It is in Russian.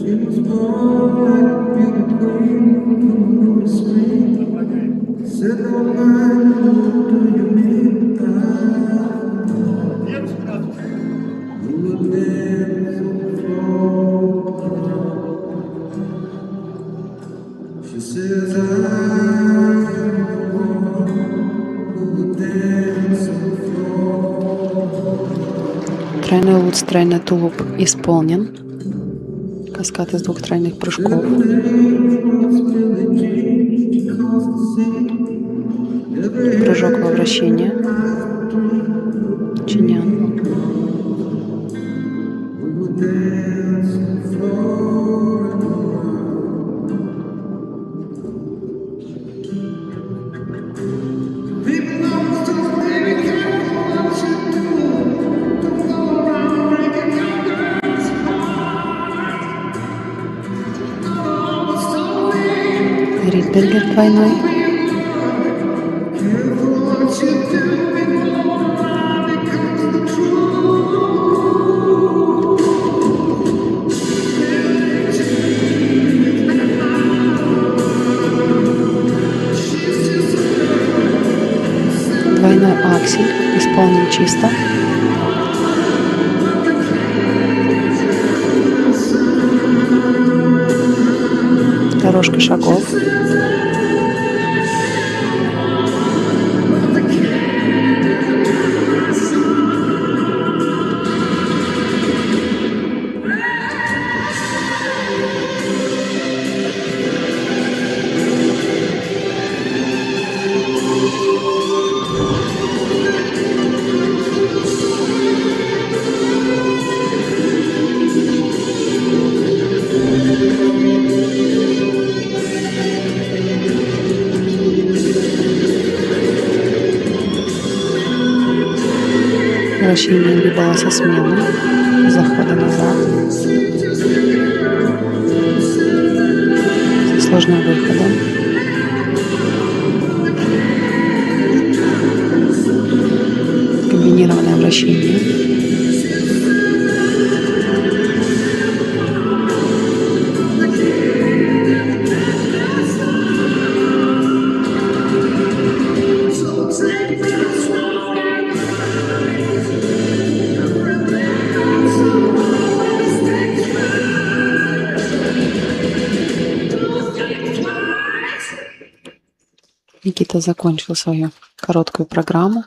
She was born like a beauty queen from a movie screen. Said, "Oh man, what do you mean? Who would dance on the floor?" She says, "I'm the one who would dance on the floor." Тройной луц, тройной тулуп исполнен. Каскад из 2 тройных прыжков. Прыжок во вращение. Чинян. Ридбергер двойной. Двойной аксель исполнен чисто. Дорожка шагов. Вращение гибала со смены, захода назад, со сложным выходом. Комбинированное вращение. Никита закончил свою короткую программу.